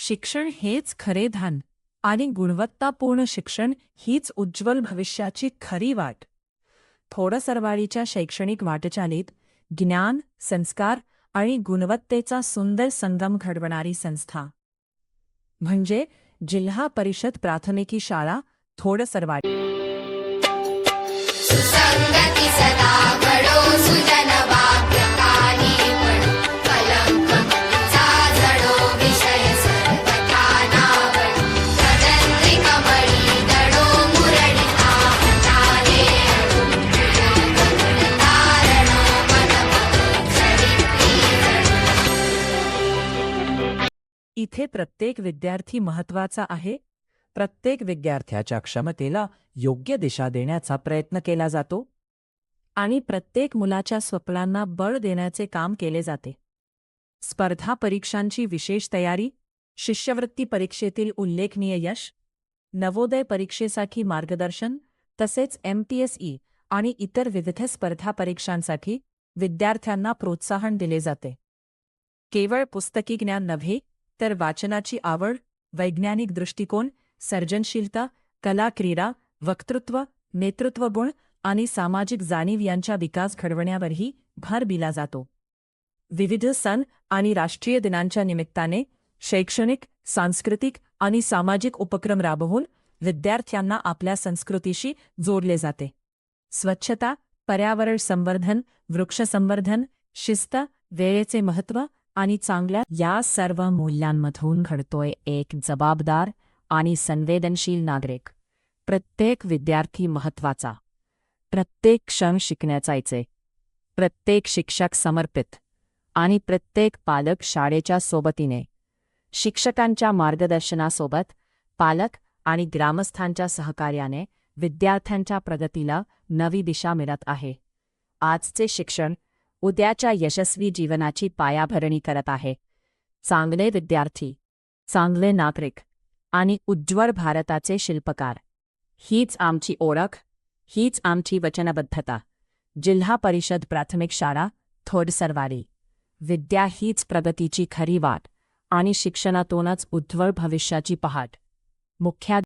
शिक्षण हेच खरे धान आणि गुणवत्तापूर्ण शिक्षण हीच उज्ज्वल भविष्याची खरी वाट. थोडसरवाडीच्या शैक्षणिक वाटचालीत ज्ञान, संस्कार आणि गुणवत्तेचा सुंदर संगम घडवणारी संस्था म्हणजे जिल्हा परिषद प्राथमिकी शाळा थोडसरवाडी. सुसंगती सदा घडो सुजन वाक्यकानी पडो कलंकचा जडो विषय सर्वथा नावडो गजंत्री कमळी दडो मुरडिता हाताने धारणो मनपद चरित्री जडो. इथे प्रत्येक विद्यार्थी महत्त्वाचा आहे. प्रत्येक विद्यार्थ्याच्या क्षमतेला योग्य दिशा देण्याचा प्रयत्न केला जातो आणि प्रत्येक मुलाच्या स्वप्नांना बळ देण्याचे काम केले जाते. स्पर्धा परीक्षांची विशेष तयारी, शिष्यवृत्ती परीक्षेतील उल्लेखनीय यश, नवोदय परीक्षेसाठी मार्गदर्शन तसेच MPSE आणि इतर विविध स्पर्धा परीक्षांसाठी विद्यार्थ्यांना प्रोत्साहन दिले जाते. केवळ पुस्तकी ज्ञान नव्हे तर वाचनाची आवड, वैज्ञानिक दृष्टिकोन, सर्जनशीलता, कला, क्रीडा, वक्तृत्व, नेतृत्वगुण आणि सामाजिक जाणीव यांचा विकास घडवण्यावरही भर दिला जातो. विविध सण आणि राष्ट्रीय दिनांच्या निमित्ताने शैक्षणिक, सांस्कृतिक आणि सामाजिक उपक्रम राबवून विद्यार्थ्यांना आपल्या संस्कृतीशी जोडले जाते. स्वच्छता, पर्यावरण संवर्धन, वृक्ष संवर्धन, शिस्त, वेळेचे महत्त्व आणि चांगल्या या सर्व मूल्यांमधून घडतोय एक जबाबदार आणि संवेदनशील नागरिक. प्रत्येक विद्यार्थी महत्त्वाचा, प्रत्येक क्षण शिकण्याचा इचे, प्रत्येक शिक्षक समर्पित आणि प्रत्येक पालक शाळेच्या सोबतीने, शिक्षकांच्या मार्गदर्शनासोबत, पालक आणि ग्रामस्थांच्या सहकार्याने विद्यार्थ्यांच्या प्रगतीला नवी दिशा मिळत आहे. आजचे शिक्षण उद्याच्या यशस्वी जीवनाची पायाभरणी करत आहे. चांगले विद्यार्थी, चांगले नागरिक आणि उज्ज्वल भारताचे शिल्पकार हीच आमची ओळख, हीच आमची वचनबद्धता. जिल्हा परिषद प्राथमिक शाळा थोडसरवाडी. विद्या हीच प्रगतीची खरी वाट आणि शिक्षणातूनच उज्ज्वल भविष्याची पहाट. मुख्याध्यापक